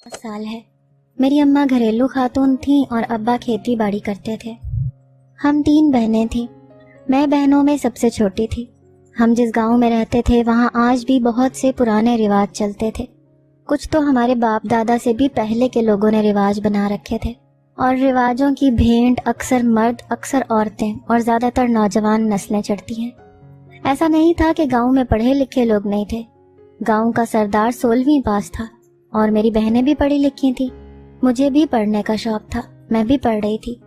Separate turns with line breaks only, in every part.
साल है। मेरी अम्मा घरेलू खातून थीं और अब्बा खेती बाड़ी करते थे। हम 3 बहनें थीं। मैं बहनों में सबसे छोटी थी। हम जिस गांव में रहते थे वहां आज भी बहुत से पुराने रिवाज चलते थे। कुछ तो हमारे बाप दादा से भी पहले के लोगों ने रिवाज बना रखे थे, और रिवाजों की भेंट अक्सर मर्द, अक्सर औरतें और ज्यादातर नौजवान नस्लें चढ़ती हैं। ऐसा नहीं था कि गांव में पढ़े लिखे लोग नहीं थे। गांव का सरदार 16वीं पास था और मेरी बहनें भी पढ़ी लिखी थी। मुझे भी पढ़ने का शौक था, मैं भी पढ़ रही थी।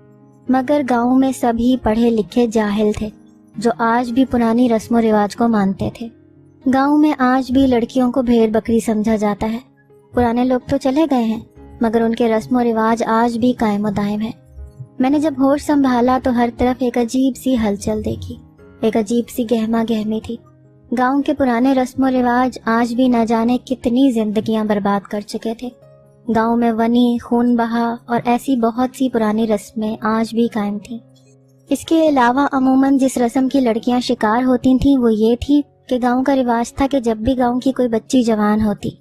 मगर गांव में सभी पढ़े लिखे जाहिल थे जो आज भी पुरानी रस्मो रिवाज को मानते थे। गांव में आज भी लड़कियों को भेड़ बकरी समझा जाता है। पुराने लोग तो चले गए हैं मगर उनके रस्मो रिवाज आज भी कायम और दायम है। मैंने जब होश संभाला तो हर तरफ एक अजीब सी हलचल देखी, एक अजीब सी गहमा गहमी थी। गांव के पुराने रस्मो रिवाज आज भी न जाने कितनी जिंदगियां बर्बाद कर चुके थे। गांव में वनी, खून बहा और ऐसी बहुत सी पुरानी रस्में आज भी कायम थीं। इसके अलावा अमूमन जिस रस्म की लड़कियां शिकार होती थीं वो ये थी कि गांव का रिवाज था कि जब भी गांव की कोई बच्ची जवान होती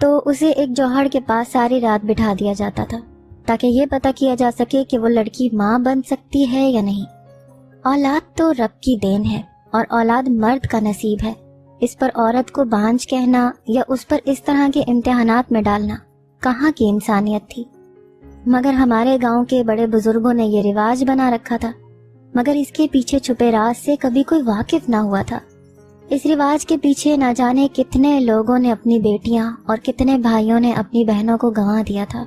तो उसे एक जौहर के पास सारी रात बिठा दिया जाता था ताकि ये पता किया जा सके कि वो लड़की माँ बन सकती है या नहीं। औलाद तो रब की देन है और औलाद मर्द का नसीब है। इस पर औरत को बांझ कहना या उस पर इस तरह के इम्तिहानात में डालना कहाँ की इंसानियत थी। मगर हमारे गांव के बड़े बुजुर्गों ने ये रिवाज बना रखा था, मगर इसके पीछे छुपे राज से कभी कोई वाकिफ ना हुआ था। इस रिवाज के पीछे न जाने कितने लोगों ने अपनी बेटियां और कितने भाइयों ने अपनी बहनों को गंवा दिया था।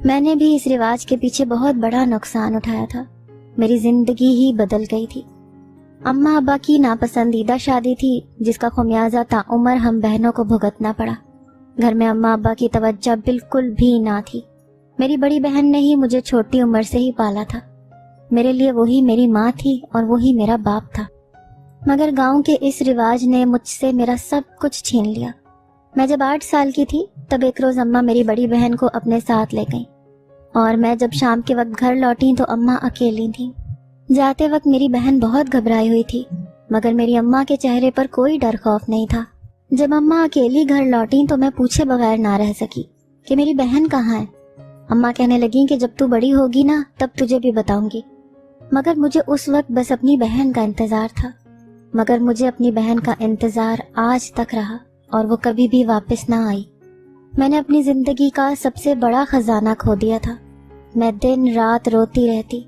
मैंने भी इस रिवाज के पीछे बहुत बड़ा नुकसान उठाया था। मेरी जिंदगी ही बदल गई थी। अम्मा अब्बा की नापसंदीदा शादी थी जिसका खुमियाजा ताउम्र हम बहनों को भुगतना पड़ा। घर में अम्मा अब्बा की तवज्जो बिल्कुल भी ना थी। मेरी बड़ी बहन ने ही मुझे छोटी उम्र से ही पाला था। मेरे लिए वही मेरी माँ थी और वही मेरा बाप था। मगर गांव के इस रिवाज ने मुझसे मेरा सब कुछ छीन लिया। मैं जब 8 साल की थी तब एक रोज अम्मा मेरी बड़ी बहन को अपने साथ ले गईं और मैं जब शाम के वक्त घर लौटी तो अम्मा अकेली थी। जाते वक्त मेरी बहन बहुत घबराई हुई थी मगर मेरी अम्मा के चेहरे पर कोई डर खौफ नहीं था। जब अम्मा अकेली घर लौटी तो मैं पूछे बगैर ना रह सकी कि मेरी बहन कहाँ है। अम्मा कहने लगी कि जब तू बड़ी होगी ना तब तुझे भी बताऊंगी। मगर मुझे उस वक्त बस अपनी बहन का इंतजार था। मगर मुझे अपनी बहन का इंतजार आज तक रहा और वो कभी भी वापस ना आई। मैंने अपनी जिंदगी का सबसे बड़ा खजाना खो दिया था। मैं दिन रात रोती रहती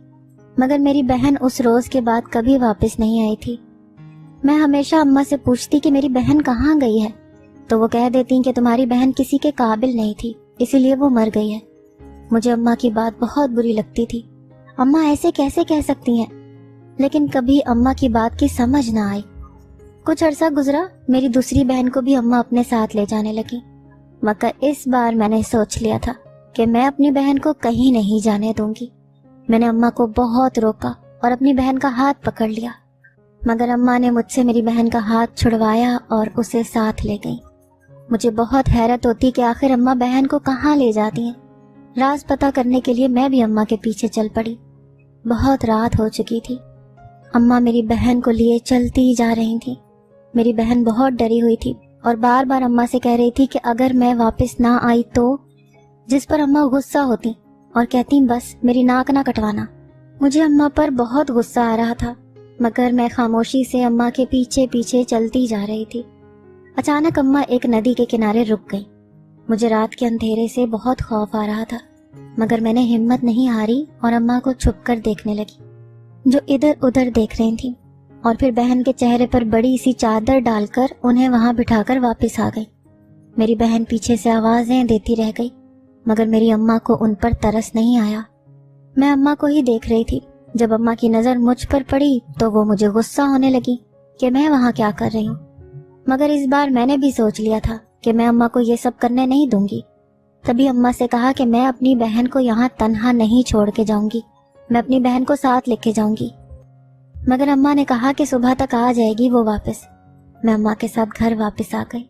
मगर मेरी बहन उस रोज के बाद कभी वापस नहीं आई थी। मैं हमेशा अम्मा से पूछती कि मेरी बहन कहाँ गई है तो वो कह देती कि तुम्हारी बहन किसी के काबिल नहीं थी इसीलिए वो मर गई है। मुझे अम्मा की बात बहुत बुरी लगती थी। अम्मा ऐसे कैसे कह सकती हैं, लेकिन कभी अम्मा की बात की समझ ना आई। कुछ अरसा गुजरा, मेरी दूसरी बहन को भी अम्मा अपने साथ ले जाने लगी। मगर इस बार मैंने सोच लिया था कि मैं अपनी बहन को कहीं नहीं जाने दूंगी। मैंने अम्मा को बहुत रोका और अपनी बहन का हाथ पकड़ लिया मगर अम्मा ने मुझसे मेरी बहन का हाथ छुड़वाया और उसे साथ ले गई। मुझे बहुत हैरत होती कि आखिर अम्मा बहन को कहाँ ले जाती हैं। राज पता करने के लिए मैं भी अम्मा के पीछे चल पड़ी। बहुत रात हो चुकी थी। अम्मा मेरी बहन को लिए चलती ही जा रही थी। मेरी बहन बहुत डरी हुई थी और बार बार अम्मा से कह रही थी कि अगर मैं वापस ना आई तो, जिस पर अम्मा गुस्सा होती और कहती बस मेरी नाक ना कटवाना। मुझे अम्मा पर बहुत गुस्सा आ रहा था मगर मैं खामोशी से अम्मा के पीछे पीछे चलती जा रही थी। अचानक अम्मा एक नदी के किनारे रुक गई। मुझे रात के अंधेरे से बहुत खौफ आ रहा था मगर मैंने हिम्मत नहीं हारी और अम्मा को छुपकर देखने लगी जो इधर उधर देख रही थी, और फिर बहन के चेहरे पर बड़ी सी चादर डालकर उन्हें वहां बिठाकर वापस आ गई। मेरी बहन पीछे से आवाजें देती रह गई मगर मेरी अम्मा को उन पर तरस नहीं आया। मैं अम्मा को ही देख रही थी। जब अम्मा की नजर मुझ पर पड़ी तो वो मुझे गुस्सा होने लगी कि मैं वहां क्या कर रही हूँ। मगर इस बार मैंने भी सोच लिया था कि मैं अम्मा को ये सब करने नहीं दूंगी। तभी अम्मा से कहा कि मैं अपनी बहन को यहाँ तन्हा नहीं छोड़ के जाऊंगी, मैं अपनी बहन को साथ लेके जाऊंगी। मगर अम्मा ने कहा कि सुबह तक आ जाएगी वो वापस। मैं अम्मा के साथ घर वापस आ गई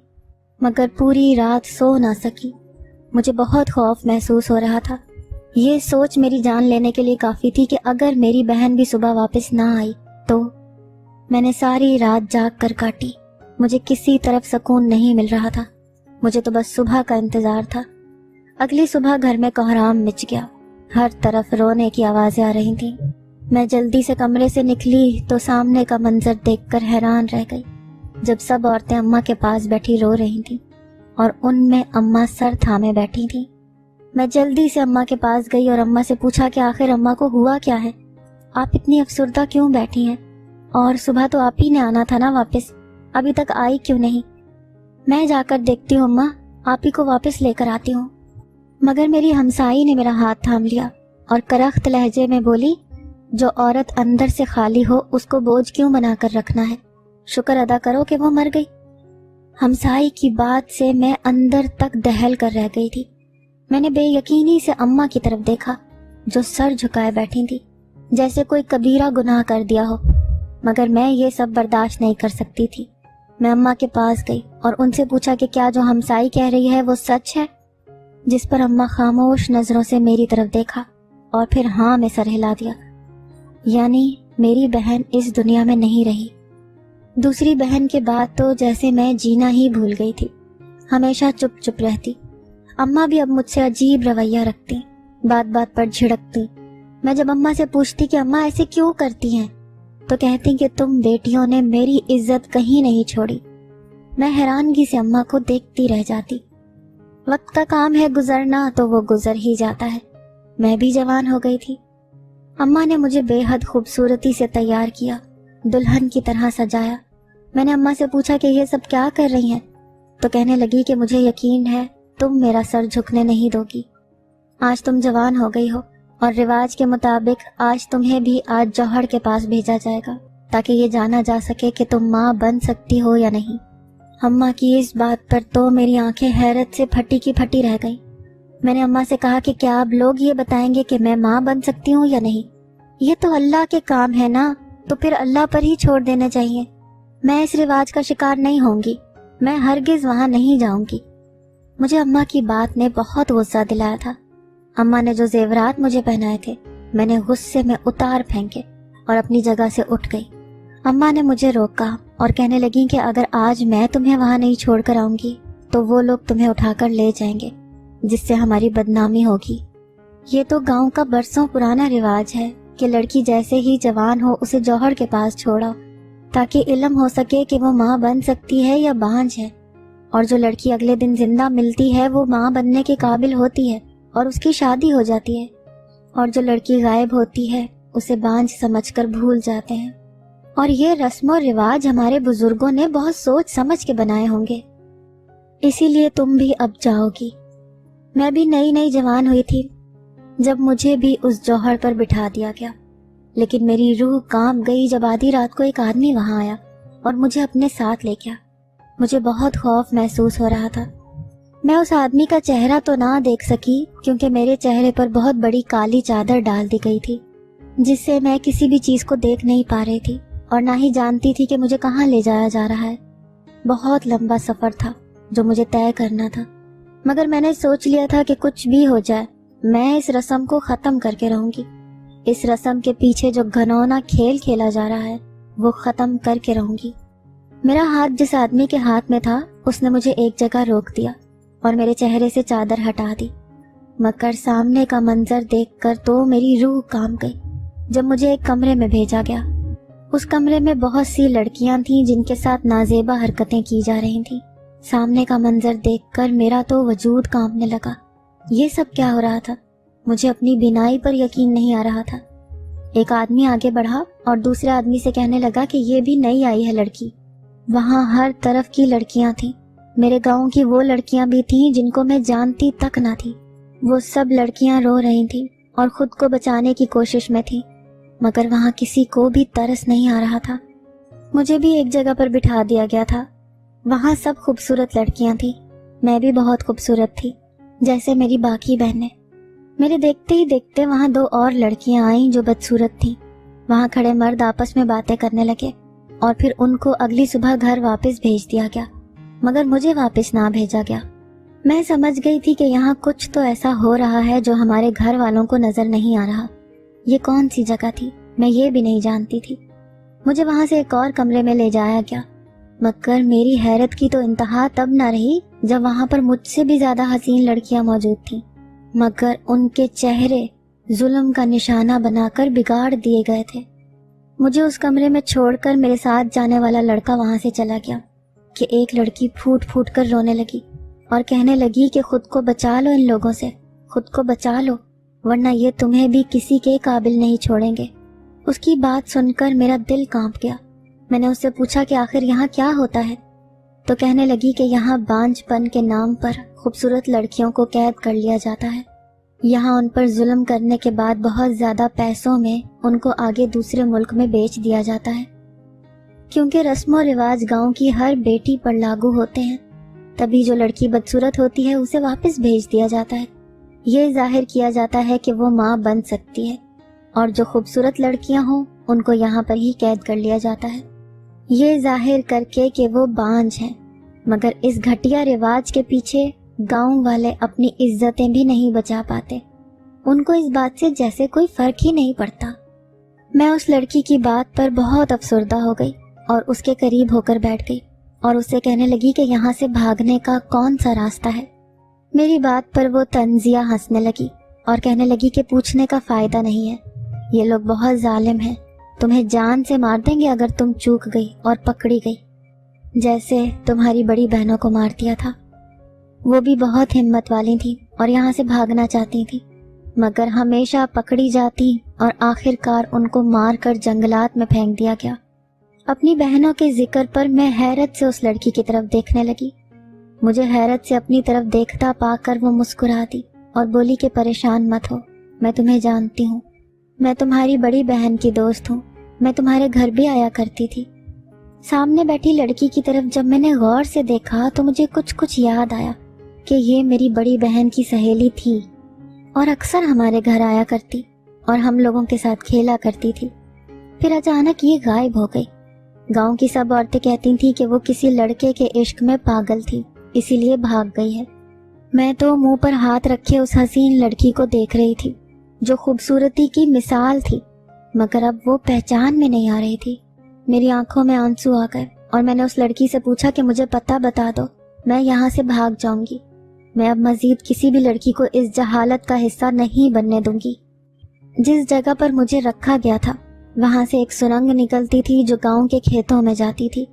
मगर पूरी रात सो ना सकी। मुझे बहुत खौफ महसूस हो रहा था। ये सोच मेरी जान लेने के लिए काफी थी कि अगर मेरी बहन भी सुबह वापस ना आई तो। मैंने सारी रात जाग कर काटी। मुझे किसी तरफ सुकून नहीं मिल रहा था। मुझे तो बस सुबह का इंतजार था। اگلی صبح گھر میں کوہرام مچ گیا، ہر طرف رونے کی آوازیں آ رہی تھیں۔ میں جلدی سے کمرے سے نکلی تو سامنے کا منظر دیکھ کر حیران رہ گئی، جب سب عورتیں اماں کے پاس بیٹھی رو رہی تھیں اور ان میں اماں سر تھامے بیٹھی تھیں۔ میں جلدی سے اماں کے پاس گئی اور اماں سے پوچھا کہ آخر اماں کو ہوا کیا ہے؟ آپ اتنی افسردہ کیوں بیٹھی ہیں؟ اور صبح تو آپ ہی نے آنا تھا نا واپس، ابھی تک آئی کیوں نہیں؟ میں جا کر دیکھتی ہوں اماں، آپ ہی کو واپس لے کر آتی ہوں۔ مگر میری ہمسائی نے میرا ہاتھ تھام لیا اور کرخت لہجے میں بولی، جو عورت اندر سے خالی ہو اس کو بوجھ کیوں بنا کر رکھنا ہے؟ شکر ادا کرو کہ وہ مر گئی۔ ہمسائی کی بات سے میں اندر تک دہل کر رہ گئی تھی۔ میں نے بے یقینی سے اماں کی طرف دیکھا جو سر جھکائے بیٹھی تھی، جیسے کوئی کبیرہ گناہ کر دیا ہو، مگر میں یہ سب برداشت نہیں کر سکتی تھی۔ میں اماں کے پاس گئی اور ان سے پوچھا کہ کیا جو ہمسائی کہہ رہی ہے وہ سچ ہے؟ جس پر اماں خاموش نظروں سے میری طرف دیکھا اور پھر ہاں میں سر ہلا دیا، یعنی میری بہن اس دنیا میں نہیں رہی۔ دوسری بہن کے بعد تو جیسے میں جینا ہی بھول گئی تھی، ہمیشہ چپ چپ رہتی۔ اماں بھی اب مجھ سے عجیب رویہ رکھتی، بات بات پر جھڑکتی۔ میں جب اماں سے پوچھتی کہ اماں ایسے کیوں کرتی ہیں تو کہتی کہ تم بیٹیوں نے میری عزت کہیں نہیں چھوڑی۔ میں حیرانگی سے اماں کو دیکھتی رہ جاتی۔ وقت کا کام ہے گزرنا تو وہ گزر ہی جاتا ہے، میں بھی جوان ہو گئی تھی۔ اماں نے مجھے بے حد خوبصورتی سے تیار کیا، دلہن کی طرح سجایا۔ میں نے اماں سے پوچھا کہ یہ سب کیا کر رہی ہیں تو کہنے لگی کہ مجھے یقین ہے تم میرا سر جھکنے نہیں دو گی۔ آج تم جوان ہو گئی ہو اور رواج کے مطابق آج تمہیں بھی آج جوہر کے پاس بھیجا جائے گا تاکہ یہ جانا جا سکے کہ تم ماں بن سکتی ہو یا نہیں۔ اماں کی اس بات پر تو میری آنکھیں حیرت سے پھٹی کی پھٹی رہ گئیں۔ میں نے اماں سے کہا کہ کیا اب لوگ یہ بتائیں گے کہ میں ماں بن سکتی ہوں یا نہیں؟ یہ تو اللہ کے کام ہے نا، تو پھر اللہ پر ہی چھوڑ دینے چاہیے۔ میں اس رواج کا شکار نہیں ہوں گی، میں ہرگز وہاں نہیں جاؤں گی۔ مجھے اماں کی بات نے بہت غصہ دلایا تھا۔ اماں نے جو زیورات مجھے پہنائے تھے میں نے غصے میں اتار پھینکے اور اپنی جگہ سے اٹھ گئی۔ اماں نے مجھے روکا اور کہنے لگیں کہ اگر آج میں تمہیں وہاں نہیں چھوڑ کر آؤں گی تو وہ لوگ تمہیں اٹھا کر لے جائیں گے، جس سے ہماری بدنامی ہوگی۔ یہ تو گاؤں کا برسوں پرانا رواج ہے کہ لڑکی جیسے ہی جوان ہو اسے جوہر کے پاس چھوڑا تاکہ علم ہو سکے کہ وہ ماں بن سکتی ہے یا بانجھ ہے، اور جو لڑکی اگلے دن زندہ ملتی ہے وہ ماں بننے کے قابل ہوتی ہے اور اس کی شادی ہو جاتی ہے، اور جو لڑکی غائب ہوتی ہے اسے بانجھ سمجھ کر بھول جاتے ہیں۔ اور یہ رسم و رواج ہمارے بزرگوں نے بہت سوچ سمجھ کے بنائے ہوں گے، اسی لیے تم بھی اب جاؤ گی۔ میں بھی نئی نئی جوان ہوئی تھی جب مجھے بھی اس جوہر پر بٹھا دیا گیا، لیکن میری روح کانپ گئی جب آدھی رات کو ایک آدمی وہاں آیا اور مجھے اپنے ساتھ لے گیا۔ مجھے بہت خوف محسوس ہو رہا تھا۔ میں اس آدمی کا چہرہ تو نہ دیکھ سکی کیونکہ میرے چہرے پر بہت بڑی کالی چادر ڈال دی گئی تھی جس سے میں کسی بھی چیز کو دیکھ نہیں پا رہی تھی اور نہ ہی جانتی تھی کہ مجھے کہاں لے جایا جا رہا ہے۔ بہت لمبا سفر تھا جو مجھے طے کرنا تھا، مگر میں نے سوچ لیا تھا کہ کچھ بھی ہو جائے میں اس رسم کو ختم کر کے رہوں گی۔ اس رسم کے پیچھے جو گھنونا کھیل کھیلا جا رہا ہے وہ ختم کر کے رہوں گی۔ میرا ہاتھ جس آدمی کے ہاتھ میں تھا اس نے مجھے ایک جگہ روک دیا اور میرے چہرے سے چادر ہٹا دی، مگر سامنے کا منظر دیکھ کر تو میری روح کانپ گئی جب مجھے ایک کمرے میں بھیجا گیا۔ اس کمرے میں بہت سی لڑکیاں تھیں جن کے ساتھ نازیبا حرکتیں کی جا رہی تھیں۔ سامنے کا منظر دیکھ کر میرا تو وجود کانپنے لگا۔ یہ سب کیا ہو رہا تھا؟ مجھے اپنی بینائی پر یقین نہیں آ رہا تھا۔ ایک آدمی آگے بڑھا اور دوسرے آدمی سے کہنے لگا کہ یہ بھی نئی آئی ہے لڑکی۔ وہاں ہر طرف کی لڑکیاں تھیں، میرے گاؤں کی وہ لڑکیاں بھی تھیں جن کو میں جانتی تک نہ تھی۔ وہ سب لڑکیاں رو رہی تھیں اور خود کو بچانے کی کوشش میں تھیں، مگر وہاں کسی کو بھی ترس نہیں آ رہا تھا۔ مجھے بھی ایک جگہ پر بٹھا دیا گیا تھا۔ وہاں سب خوبصورت لڑکیاں تھیں، میں بھی بہت خوبصورت تھی جیسے میری باقی بہنیں۔ میرے دیکھتے ہی دیکھتے وہاں دو اور لڑکیاں آئیں جو بدصورت تھیں۔ وہاں کھڑے مرد آپس میں باتیں کرنے لگے اور پھر ان کو اگلی صبح گھر واپس بھیج دیا گیا، مگر مجھے واپس نہ بھیجا گیا۔ میں سمجھ گئی تھی کہ یہاں کچھ تو ایسا ہو رہا ہے جو ہمارے گھر والوں کو نظر نہیں آ رہا۔ یہ کون سی جگہ تھی میں یہ بھی نہیں جانتی تھی۔ مجھے وہاں سے ایک اور کمرے میں لے جایا گیا، مگر میری حیرت کی تو انتہا تب نہ رہی جب وہاں پر مجھ سے بھی زیادہ حسین لڑکیاں موجود تھیں۔ मगर उनके चेहरे जुल्म का निशाना बनाकर बिगाड़ दिए गए थे। मुझे उस कमरे में छोड़कर मेरे साथ जाने वाला लड़का वहां से चला गया कि एक लड़की फूट फूट कर रोने लगी और कहने लगी कि खुद को बचा लो, इन लोगों से खुद को बचा लो, वरना ये तुम्हें भी किसी के काबिल नहीं छोड़ेंगे। उसकी बात सुनकर मेरा दिल कांप गया। मैंने उससे पूछा कि आखिर यहाँ क्या होता है, तो कहने लगी कि यहाँ बांझपन के नाम पर खूबसूरत लड़कियों को कैद कर लिया जाता है। यहाँ उन पर जुल्म करने के बाद बहुत ज़्यादा पैसों में उनको आगे दूसरे मुल्क में बेच दिया जाता है। क्योंकि रस्म और रिवाज गांव की हर बेटी पर लागू होते हैं, तभी जो लड़की बदसूरत होती है उसे वापस भेज दिया जाता है। ये जाहिर किया जाता है कि वो माँ बन सकती है, और जो खूबसूरत लड़कियां हों उनको यहाँ पर ही कैद कर लिया जाता है, ये जाहिर करके कि वो बांझ हैं। मगर इस घटिया रिवाज के पीछे गांव वाले अपनी इज्जतें भी नहीं बचा पाते। उनको इस बात से जैसे कोई फर्क ही नहीं पड़ता। मैं उस लड़की की बात पर बहुत अफसरदा हो गई और उसके करीब होकर बैठ गई और उससे कहने लगी कि यहाँ से भागने का कौन सा रास्ता है। मेरी बात पर वो तंजिया हंसने लगी और कहने लगी कि पूछने का फायदा नहीं है, ये लोग बहुत जालिम हैं, तुम्हें जान से मार देंगे अगर तुम चूक गई और पकड़ी गई, जैसे तुम्हारी बड़ी बहनों को मार दिया था। वो भी बहुत हिम्मत वाली थी और यहाँ से भागना चाहती थी, मगर हमेशा पकड़ी जाती और आखिरकार उनको मार कर जंगलात में फेंक दिया गया। अपनी बहनों के जिक्र पर मैं हैरत से उस लड़की की तरफ देखने लगी। मुझे हैरत से अपनी तरफ देखता पाकर वो मुस्कुरा दी और बोली कि परेशान मत हो, मैं तुम्हें जानती हूँ, मैं तुम्हारी बड़ी बहन की दोस्त हूँ, मैं तुम्हारे घर भी आया करती थी। सामने बैठी लड़की की तरफ जब मैंने गौर से देखा तो मुझे कुछ याद आया कि ये मेरी बड़ी बहन की सहेली थी और अक्सर हमारे घर आया करती और हम लोगों के साथ खेला करती थी। फिर अचानक ये गायब हो गई। गांव की सब औरतें कहती थी कि वो किसी लड़के के इश्क में पागल थी, इसीलिए भाग गई है। मैं तो मुंह पर हाथ रखे उस हसीन लड़की को देख रही थी जो खूबसूरती की मिसाल थी, मगर अब वो पहचान में नहीं आ रही थी। मेरी आंखों में आंसू आ गए और मैंने उस लड़की से पूछा कि मुझे पता बता दो, मैं यहाँ से भाग जाऊंगी। मैं अब मजीद किसी भी लड़की को इस जहालत का हिस्सा नहीं बनने दूंगी। जिस जगह पर मुझे रखा गया था वहां से एक सुरंग निकलती थी जो गांव के खेतों में जाती थी।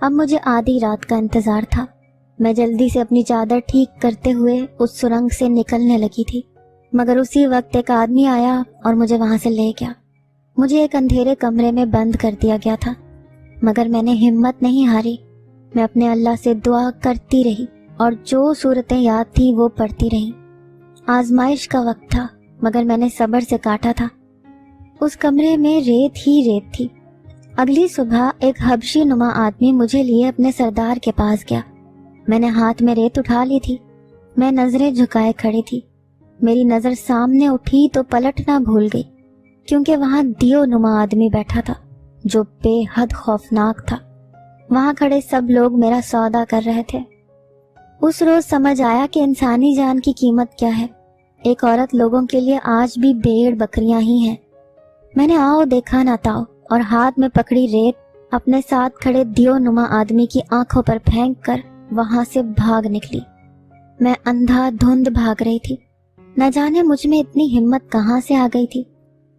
अब मुझे आधी रात का इंतजार था। मैं जल्दी से अपनी चादर ठीक करते हुए उस सुरंग से निकलने लगी थी, मगर उसी वक्त एक आदमी आया और मुझे वहां से ले गया। मुझे एक अंधेरे कमरे में बंद कर दिया गया था, मगर मैंने हिम्मत नहीं हारी। मैं अपने अल्लाह से दुआ करती रही और जो सूरतें याद थी वो पढ़ती रही। आजमाइश का वक्त था, मगर मैंने सब्र से काटा था। उस कमरे में रेत ही रेत थी। अगली सुबह एक हबशी नुमा आदमी मुझे लिए अपने सरदार के पास गया। मैंने हाथ में रेत उठा ली थी। मैं नजरें झुकाए खड़ी थी। मेरी नजर सामने उठी तो पलटना भूल गई, क्योंकि वहां दियो नुमा आदमी बैठा था जो बेहद खौफनाक था। वहां खड़े सब लोग मेरा सौदा कर रहे थे। उस रोज समझ आया कि इंसानी जान की कीमत क्या है। एक औरत लोगों के लिए आज भी भेड़ बकरियां ही हैं। मैंने आओ देखा ना ताओ और हाथ में पकड़ी रेत अपने साथ खड़े दियो नुमा आदमी की आंखों पर फेंक कर वहां से भाग निकली। मैं अंधाधुंध भाग रही थी। न जाने मुझ में इतनी हिम्मत कहाँ से आ गई थी।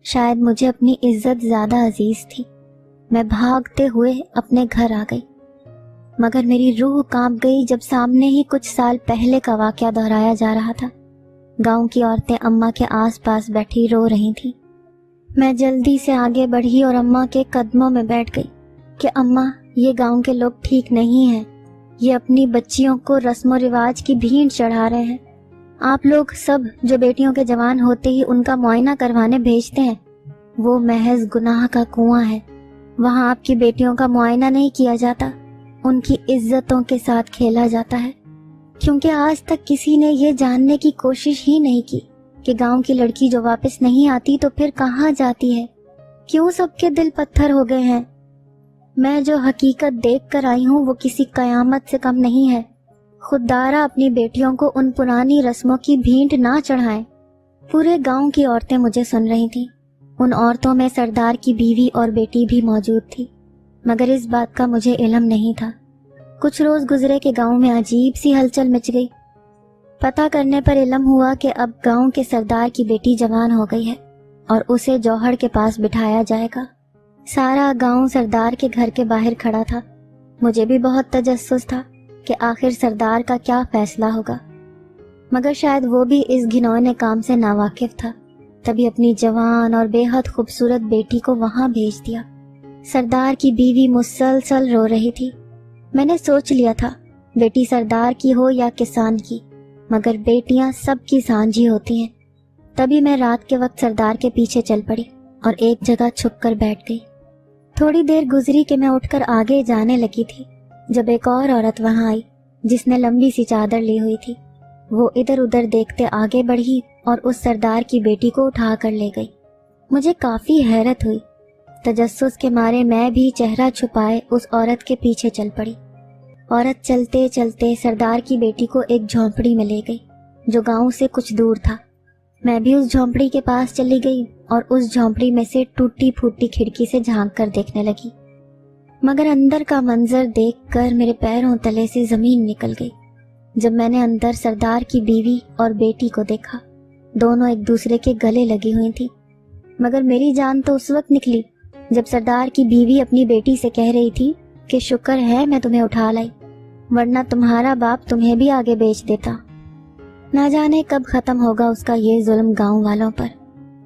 शायद मुझे अपनी इज्जत ज्यादा अजीज थी। मैं भागते हुए अपने घर आ गई, मगर मेरी रूह कांप गई जब सामने ही कुछ साल पहले का वाकया दोहराया जा रहा था। गांव की औरतें अम्मा के आसपास बैठी रो रही थीं। मैं जल्दी से आगे बढ़ी और अम्मा के कदमों में बैठ गई कि अम्मा, ये गांव के लोग ठीक नहीं हैं। ये अपनी बच्चियों को रस्म रिवाज की भीड़ चढ़ा रहे हैं। आप लोग सब जो बेटियों के जवान होते ही उनका मुआयना करवाने भेजते हैं, वो महज गुनाह का कुआं है। वहाँ आपकी बेटियों का मुआयना नहीं किया जाता, उनकी इज्जतों के साथ खेला जाता है। क्योंकि आज तक किसी ने ये जानने की कोशिश ही नहीं की कि गांव की लड़की जो वापस नहीं आती तो फिर कहाँ जाती है। क्यों सबके दिल पत्थर हो गए हैं। मैं जो हकीकत देख कर आई हूँ वो किसी कयामत से कम नहीं है। खुदारा अपनी बेटियों को उन पुरानी रस्मों की भींट ना चढ़ाएं। पूरे गांव की औरतें मुझे सुन रही थीं। उन औरतों में सरदार की बीवी और बेटी भी मौजूद थी, मगर इस बात का मुझे इल्म नहीं था। कुछ रोज गुजरे के गांव में अजीब सी हलचल मच गई। पता करने पर इल्म हुआ कि अब गांव के सरदार की बेटी जवान हो गई है और उसे जौहर के पास बिठाया जाएगा। सारा गांव सरदार के घर के बाहर खड़ा था। मुझे भी बहुत तजस्सुस था कि आखिर सरदार का क्या फैसला होगा, मगर शायद वो भी इस घिनौने काम से नावाकिफ था, तभी अपनी जवान और बेहद खूबसूरत बेटी को वहां भेज दिया। सरदार की बीवी मुसलसल रो रही थी। मैंने सोच लिया था बेटी सरदार की हो या किसान की, मगर बेटियां सबकी सांझी होती हैं। तभी मैं रात के वक्त सरदार के पीछे चल पड़ी और एक जगह छुप कर बैठ गई। थोड़ी देर गुजरी कि मैं उठकर आगे जाने लगी थी, जब एक और औरत वहां आई जिसने लंबी सी चादर ली हुई थी। वो इधर उधर देखते आगे बढ़ी और उस सरदार की बेटी को उठा कर ले गई। मुझे काफी हैरत हुई। तजस्सुस के मारे मैं भी चेहरा छुपाए उस औरत के पीछे चल पड़ी। औरत चलते चलते सरदार की बेटी को एक झोंपड़ी में ले गई जो गांव से कुछ दूर था। मैं भी उस झोंपड़ी के पास चली गई और उस झोंपड़ी में से टूटी फूटी खिड़की से झांक कर देखने लगी, मगर अंदर का मंजर देखकर मेरे पैरों तले से जमीन निकल गई। जब मैंने अंदर सरदार की बीवी और बेटी को देखा, दोनों एक दूसरे के गले लगी हुई थी, मगर मेरी जान तो उस वक्त निकली जब सरदार की बीवी अपनी बेटी से कह रही थी कि शुक्र है मैं तुम्हें उठा लाई, वरना तुम्हारा बाप तुम्हें भी आगे बेच देता। ना जाने कब खत्म होगा उसका ये जुल्म गांव वालों पर।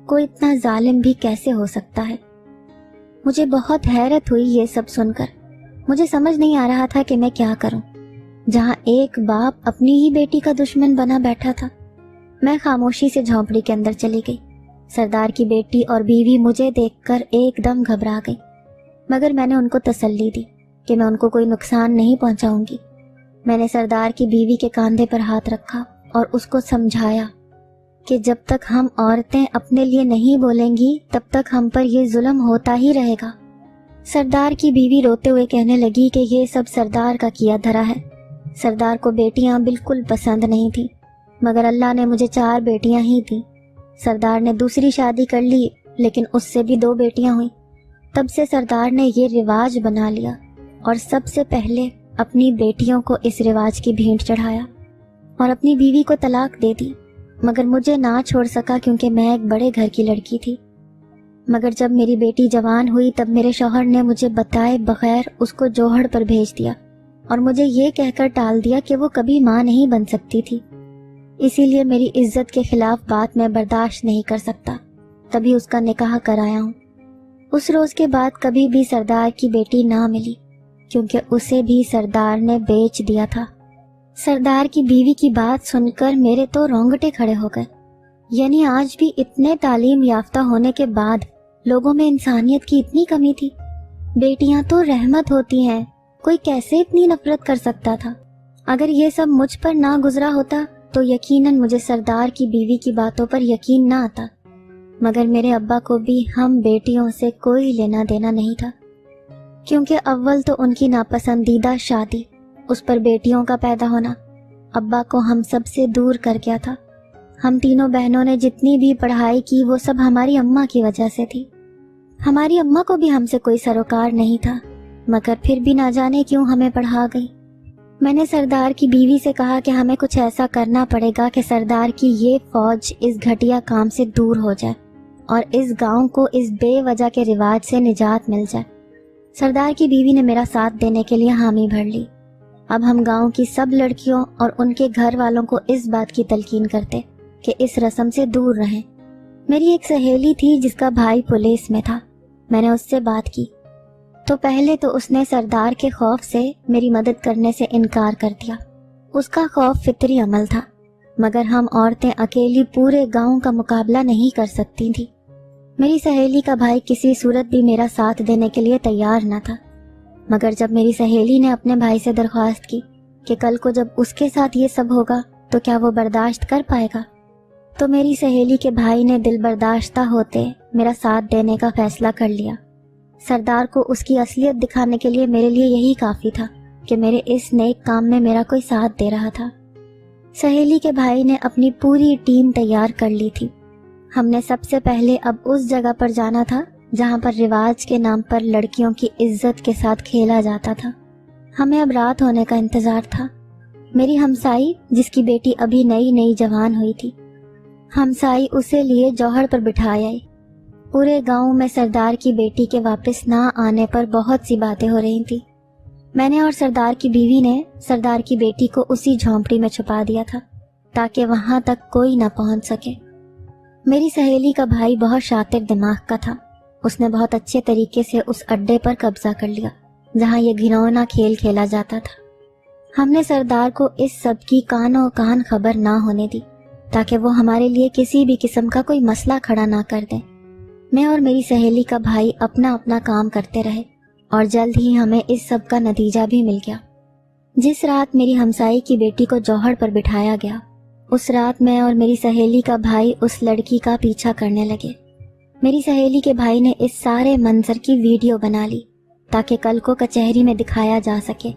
कोई इतना जालिम भी कैसे हो सकता है। मुझे बहुत हैरत हुई ये सब सुनकर। मुझे समझ नहीं आ रहा था कि मैं क्या करूं, जहां एक बाप अपनी ही बेटी का दुश्मन बना बैठा था। मैं खामोशी से झोंपड़ी के अंदर चली गई। सरदार की बेटी और बीवी मुझे देखकर एकदम घबरा गई, मगर मैंने उनको तसल्ली दी कि मैं उनको कोई नुकसान नहीं पहुंचाऊंगी। मैंने सरदार की बीवी के कंधे पर हाथ रखा और उसको समझाया कि जब तक हम औरतें अपने लिए नहीं बोलेंगी तब तक हम पर ये जुल्म होता ही रहेगा। सरदार की बीवी रोते हुए कहने लगी कि ये सब सरदार का किया धरा है। सरदार को बेटियां बिल्कुल पसंद नहीं थी, मगर अल्लाह ने मुझे 4 बेटियां ही दी। सरदार ने दूसरी शादी कर ली, लेकिन उससे भी 2 बेटियां हुई। तब से सरदार ने ये रिवाज बना लिया और सबसे पहले अपनी बेटियों को इस रिवाज की भेंट चढ़ाया और अपनी बीवी को तलाक दे दी, मगर मुझे ना छोड़ सका क्योंकि मैं एक बड़े घर की लड़की थी। मगर जब मेरी बेटी जवान हुई तब मेरे शौहर ने मुझे बताए बगैर उसको जौहर पर भेज दिया और मुझे ये कहकर टाल दिया कि वो कभी माँ नहीं बन सकती थी। इसीलिए मेरी इज्जत के खिलाफ बात मैं बर्दाश्त नहीं कर सकता, तभी उसका निकाह कराया हूँ। उस रोज के बाद कभी भी सरदार की बेटी ना मिली, क्योंकि उसे भी सरदार ने बेच दिया था। सरदार की बीवी की बात सुनकर मेरे तो रोंगटे खड़े हो गए। यानी आज भी इतने तालीम याफ्ता होने के बाद लोगों में इंसानियत की इतनी कमी थी। बेटियां तो रहमत होती हैं, कोई कैसे इतनी नफरत कर सकता था। अगर ये सब मुझ पर ना गुजरा होता तो यकीनन मुझे सरदार की बीवी की बातों पर यकीन ना आता, मगर मेरे अब्बा को भी हम बेटियों से कोई लेना देना नहीं था, क्योंकि अव्वल तो उनकी नापसंदीदा शादी, उस पर बेटियों का पैदा होना अब्बा को हम सब से दूर कर गया था। हम तीनों बहनों ने जितनी भी पढ़ाई की वो सब हमारी अम्मा की वजह से थी। हमारी अम्मा को भी हमसे कोई सरोकार नहीं था, मगर फिर भी ना जाने क्यों हमें पढ़ा गई। मैंने सरदार की बीवी से कहा कि हमें कुछ ऐसा करना पड़ेगा कि सरदार की ये फौज इस घटिया काम से दूर हो जाए और इस गांव को इस बेवजह के रिवाज से निजात मिल जाए। सरदार की बीवी ने मेरा साथ देने के लिए हामी भर ली। अब हम गांव की सब लड़कियों और उनके घर वालों को इस बात की तलकीन करते कि इस रस्म से दूर रहें। मेरी एक सहेली थी जिसका भाई पुलिस में था। मैंने उससे बात की तो पहले तो उसने सरदार के खौफ से मेरी मदद करने से इनकार कर दिया। उसका खौफ फितरी अमल था, मगर हम औरतें अकेली पूरे गांव का मुकाबला नहीं कर सकती थी। मेरी सहेली का भाई किसी सूरत भी मेरा साथ देने के लिए तैयार न था, मगर जब मेरी सहेली ने अपने भाई से दरख्वास्त की कि कल को जब उसके साथ ये सब होगा तो क्या वो बर्दाश्त कर पाएगा, तो मेरी सहेली के भाई ने दिल बर्दाश्ता होते मेरा साथ देने का फैसला कर लिया। सरदार को उसकी असलियत दिखाने के लिए मेरे लिए यही काफी था कि मेरे इस नेक काम में मेरा कोई साथ दे रहा था। सहेली के भाई ने अपनी पूरी टीम तैयार कर ली थी। हमने सबसे पहले अब उस जगह पर जाना था जहां पर रिवाज के नाम पर लड़कियों की इज्जत के साथ खेला जाता था। हमें अब रात होने का इंतजार था। میری ہمسائی جس کی بیٹی ابھی نئی نئی جوان ہوئی تھی، ہمسائی اسے لیے جوہر پر بٹھائی آئی۔ پورے گاؤں میں سردار کی بیٹی کے واپس نہ آنے پر بہت سی باتیں ہو رہی تھیں۔ میں نے اور سردار کی بیوی نے سردار کی بیٹی کو اسی جھونپڑی میں چھپا دیا تھا تاکہ وہاں تک کوئی نہ پہنچ سکے۔ میری سہیلی کا بھائی بہت شاطر دماغ کا تھا۔ اس نے بہت اچھے طریقے سے اس اڈے پر قبضہ کر لیا جہاں یہ گھنونا کھیل کھیلا جاتا تھا۔ ہم نے سردار کو اس سب کی کانوں کان خبر نہ ہونے دی تاکہ وہ ہمارے لیے کسی بھی قسم کا کوئی مسئلہ کھڑا نہ کر دیں۔ میں اور میری سہیلی کا بھائی اپنا اپنا کام کرتے رہے اور جلد ہی ہمیں اس سب کا نتیجہ بھی مل گیا۔ جس رات میری ہمسائی کی بیٹی کو جوہر پر بٹھایا گیا، اس رات میں اور میری سہیلی کا بھائی اس لڑکی کا پیچھا کرنے لگے۔ میری سہیلی کے بھائی نے اس سارے منظر کی ویڈیو بنا لی تاکہ کل کو کچہری میں دکھایا جا سکے۔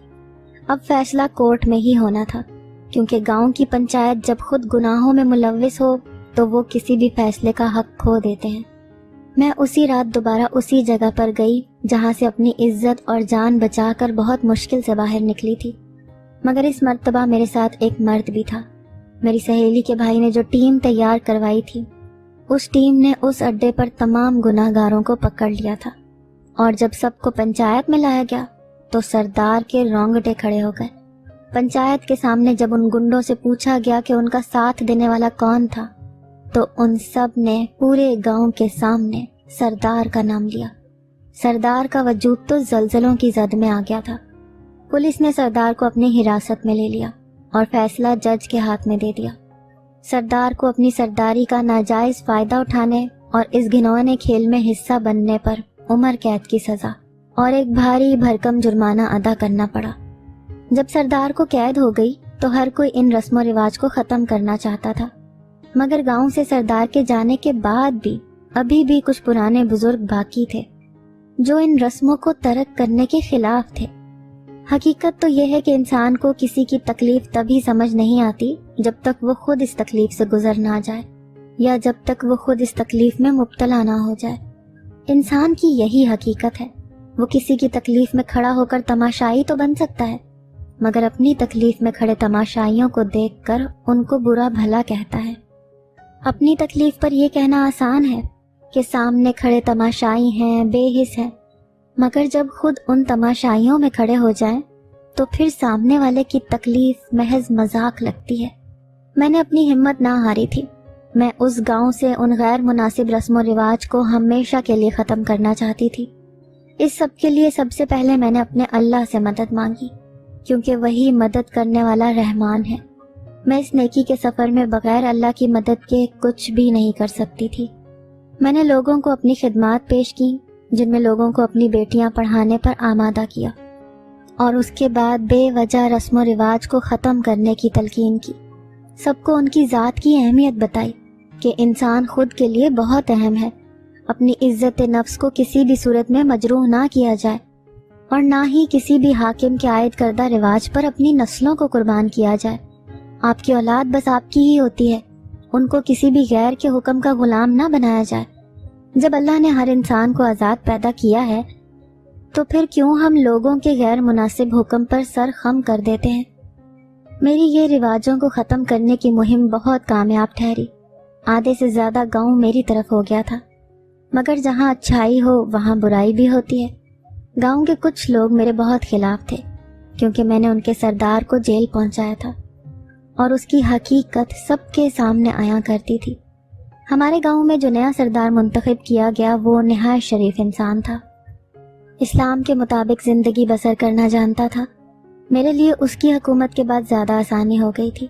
اب فیصلہ کورٹ میں ہی ہونا تھا، کیونکہ گاؤں کی پنچایت جب خود گناہوں میں ملوث ہو تو وہ کسی بھی فیصلے کا حق کھو دیتے ہیں۔ میں اسی رات دوبارہ اسی جگہ پر گئی جہاں سے اپنی عزت اور جان بچا کر بہت مشکل سے باہر نکلی تھی، مگر اس مرتبہ میرے ساتھ ایک مرد بھی تھا۔ میری سہیلی کے بھائی نے جو ٹیم تیار کروائی تھی، اس ٹیم نے اس اڈے پر تمام گناہ گاروں کو پکڑ لیا تھا، اور جب سب کو پنچایت میں لایا گیا تو سردار کے رونگٹے کھڑے ہو گئے۔ پنچایت کے سامنے جب ان گنڈوں سے پوچھا گیا کہ ان کا ساتھ دینے والا کون تھا تو ان سب نے پورے گاؤں کے سامنے سردار کا نام لیا۔ سردار کا وجود تو زلزلوں کی زد میں آ گیا تھا۔ پولیس نے سردار کو اپنی حراست میں لے لیا اور فیصلہ جج کے ہاتھ میں دے دیا۔ سردار کو اپنی سرداری کا ناجائز فائدہ اٹھانے اور اس گھنونے کھیل میں حصہ بننے پر عمر قید کی سزا اور ایک بھاری بھرکم جرمانہ ادا کرنا پڑا۔ جب سردار کو قید ہو گئی تو ہر کوئی ان رسم و رواج کو ختم کرنا چاہتا تھا، مگر گاؤں سے سردار کے جانے کے بعد بھی ابھی بھی کچھ پرانے بزرگ باقی تھے جو ان رسموں کو ترک کرنے کے خلاف تھے۔ حقیقت تو یہ ہے کہ انسان کو کسی کی تکلیف تبھی سمجھ نہیں آتی جب تک وہ خود اس تکلیف سے گزر نہ جائے، یا جب تک وہ خود اس تکلیف میں مبتلا نہ ہو جائے۔ انسان کی یہی حقیقت ہے، وہ کسی کی تکلیف میں کھڑا ہو کر تماشائی تو بن سکتا ہے، مگر اپنی تکلیف میں کھڑے تماشائیوں کو دیکھ کر ان کو برا بھلا کہتا ہے۔ اپنی تکلیف پر یہ کہنا آسان ہے کہ سامنے کھڑے تماشائی ہیں، بے حس ہیں، مگر جب خود ان تماشائیوں میں کھڑے ہو جائیں تو پھر سامنے والے کی تکلیف محض مذاق لگتی ہے۔ میں نے اپنی ہمت نہ ہاری تھی۔ میں اس گاؤں سے ان غیر مناسب رسم و رواج کو ہمیشہ کے لیے ختم کرنا چاہتی تھی۔ اس سب کے لیے سب سے پہلے میں نے اپنے اللہ سے مدد مانگی، کیونکہ وہی مدد کرنے والا رحمان ہے۔ میں اس نیکی کے سفر میں بغیر اللہ کی مدد کے کچھ بھی نہیں کر سکتی تھی۔ میں نے لوگوں کو اپنی خدمات پیش کی، جن میں لوگوں کو اپنی بیٹیاں پڑھانے پر آمادہ کیا، اور اس کے بعد بے وجہ رسم و رواج کو ختم کرنے کی تلقین کی۔ سب کو ان کی ذات کی اہمیت بتائی کہ انسان خود کے لیے بہت اہم ہے، اپنی عزت نفس کو کسی بھی صورت میں مجروح نہ کیا جائے، اور نہ ہی کسی بھی حاکم کے عائد کردہ رواج پر اپنی نسلوں کو قربان کیا جائے۔ آپ کی اولاد بس آپ کی ہی ہوتی ہے، ان کو کسی بھی غیر کے حکم کا غلام نہ بنایا جائے۔ جب اللہ نے ہر انسان کو آزاد پیدا کیا ہے تو پھر کیوں ہم لوگوں کے غیر مناسب حکم پر سر خم کر دیتے ہیں؟ میری یہ رواجوں کو ختم کرنے کی مہم بہت کامیاب ٹھہری۔ آدھے سے زیادہ گاؤں میری طرف ہو گیا تھا، مگر جہاں اچھائی ہو وہاں برائی بھی ہوتی ہے۔ گاؤں کے کچھ لوگ میرے بہت خلاف تھے، کیونکہ میں نے ان کے سردار کو جیل پہنچایا تھا اور اس کی حقیقت سب کے سامنے آیا کرتی تھی۔ ہمارے گاؤں میں جو نیا سردار منتخب کیا گیا وہ نہایت شریف انسان تھا، اسلام کے مطابق زندگی بسر کرنا جانتا تھا۔ میرے لیے اس کی حکومت کے بعد زیادہ آسانی ہو گئی تھی۔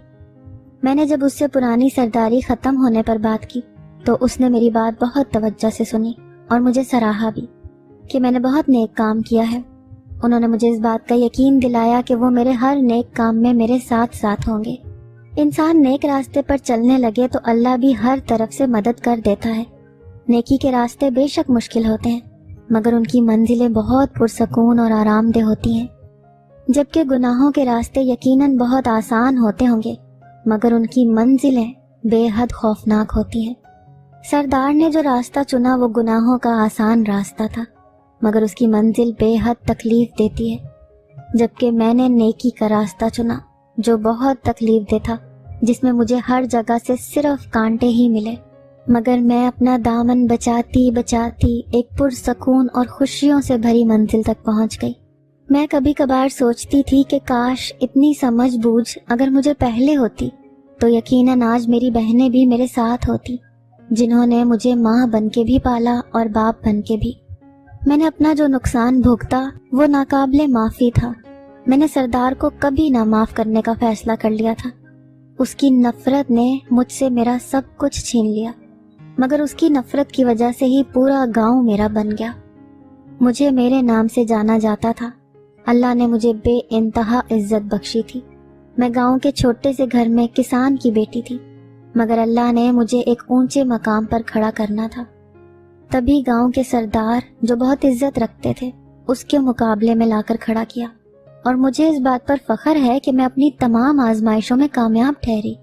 میں نے جب اس سے پرانی سرداری ختم ہونے پر بات کی تو اس نے میری بات بہت توجہ سے سنی اور مجھے سراہا بھی کہ میں نے بہت نیک کام کیا ہے۔ انہوں نے مجھے اس بات کا یقین دلایا کہ وہ میرے ہر نیک کام میں میرے ساتھ ساتھ ہوں گے۔ انسان نیک راستے پر چلنے لگے تو اللہ بھی ہر طرف سے مدد کر دیتا ہے۔ نیکی کے راستے بے شک مشکل ہوتے ہیں، مگر ان کی منزلیں بہت پرسکون اور آرام دہ ہوتی ہیں، جبکہ گناہوں کے راستے یقیناً بہت آسان ہوتے ہوں گے، مگر ان کی منزلیں بے حد خوفناک ہوتی ہیں۔ سردار نے جو راستہ چنا وہ گناہوں کا آسان راستہ تھا، مگر اس کی منزل بے حد تکلیف دیتی ہے، جبکہ میں نے نیکی کا راستہ چنا، جو بہت تکلیف دہ تھا، جس میں مجھے ہر جگہ سے صرف کانٹے ہی ملے، مگر میں اپنا دامن بچاتی بچاتی ایک پرسکون اور خوشیوں سے بھری منزل تک پہنچ گئی۔ میں کبھی کبھار سوچتی تھی کہ کاش اتنی سمجھ بوجھ اگر مجھے پہلے ہوتی تو یقیناً آج میری بہنیں بھی میرے ساتھ ہوتی، جنہوں نے مجھے ماں بن کے بھی پالا اور باپ بن کے بھی۔ میں نے اپنا جو نقصان بھوگتا وہ ناقابل معافی تھا۔ میں نے سردار کو کبھی نہ معاف کرنے کا فیصلہ کر لیا تھا۔ اس کی نفرت نے مجھ سے میرا سب کچھ چھین لیا، مگر اس کی نفرت کی وجہ سے ہی پورا گاؤں میرا بن گیا۔ مجھے میرے نام سے جانا جاتا تھا۔ اللہ نے مجھے بے انتہا عزت بخشی تھی۔ میں گاؤں کے چھوٹے سے گھر میں کسان کی بیٹی تھی، مگر اللہ نے مجھے ایک اونچے مقام پر کھڑا کرنا تھا۔ تبھی گاؤں کے سردار جو بہت عزت رکھتے تھے اس کے مقابلے میں لا کر کھڑا کیا، اور مجھے اس بات پر فخر ہے کہ میں اپنی تمام آزمائشوں میں کامیاب ٹھہری۔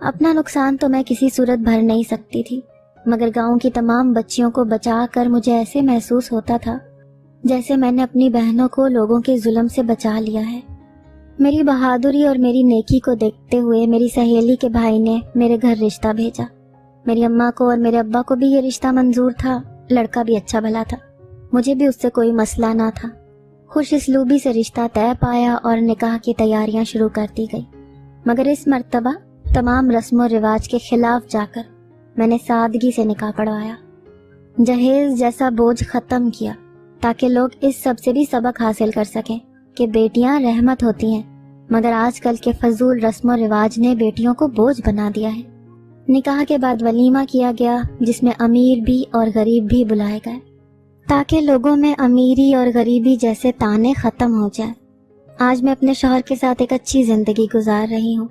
اپنا نقصان تو میں کسی صورت بھر نہیں سکتی تھی، مگر گاؤں کی تمام بچیوں کو بچا کر مجھے ایسے محسوس ہوتا تھا جیسے میں نے اپنی بہنوں کو لوگوں کے ظلم سے بچا لیا ہے۔ میری بہادری اور میری نیکی کو دیکھتے ہوئے میری سہیلی کے بھائی نے میرے گھر رشتہ بھیجا۔ میری اماں کو اور میرے ابا کو بھی یہ رشتہ منظور تھا۔ لڑکا بھی اچھا بھلا تھا، مجھے بھی اس سے کوئی مسئلہ نہ تھا۔ خوش اسلوبی سے رشتہ طے پایا اور نکاح کی تیاریاں شروع کر دی گئی، مگر اس مرتبہ تمام رسم و رواج کے خلاف جا کر میں نے سادگی سے نکاح پڑھوایا۔ جہیز جیسا بوجھ ختم کیا تاکہ لوگ اس سب سے بھی سبق حاصل کر سکیں کہ بیٹیاں رحمت ہوتی ہیں، مگر آج کل کے فضول رسم و رواج نے بیٹیوں کو بوجھ بنا دیا ہے۔ نکاح کے بعد ولیمہ کیا گیا جس میں امیر بھی اور غریب بھی بلائے گئے تاکہ لوگوں میں امیری اور غریبی جیسے طعنے ختم ہو جائیں۔ آج میں اپنے شوہر کے ساتھ ایک اچھی زندگی گزار رہی ہوں۔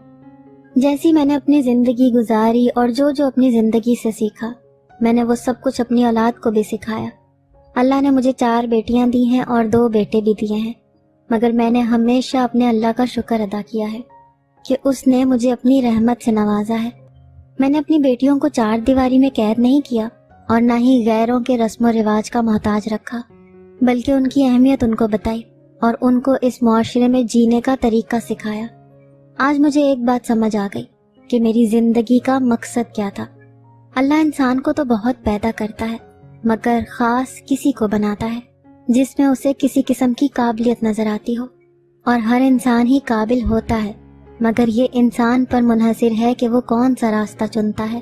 جیسی میں نے اپنی زندگی گزاری اور جو اپنی زندگی سے سیکھا، میں نے وہ سب کچھ اپنی اولاد کو بھی سکھایا۔ اللہ نے مجھے 4 بیٹیاں دی ہیں اور 2 بیٹے بھی دیے ہیں، مگر میں نے ہمیشہ اپنے اللہ کا شکر ادا کیا ہے کہ اس نے مجھے اپنی رحمت سے نوازا ہے۔ میں نے اپنی بیٹیوں کو 4 دیواری میں قید نہیں کیا اور نہ ہی غیروں کے رسم و رواج کا محتاج رکھا، بلکہ ان کی اہمیت ان کو بتائی اور ان کو اس معاشرے میں جینے کا طریقہ سکھایا۔ آج مجھے ایک بات سمجھ آ گئی کہ میری زندگی کا مقصد کیا تھا۔ اللہ انسان کو تو بہت پیدا کرتا ہے، مگر خاص کسی کو بناتا ہے جس میں اسے کسی قسم کی قابلیت نظر آتی ہو، اور ہر انسان ہی قابل ہوتا ہے، مگر یہ انسان پر منحصر ہے کہ وہ کون سا راستہ چنتا ہے۔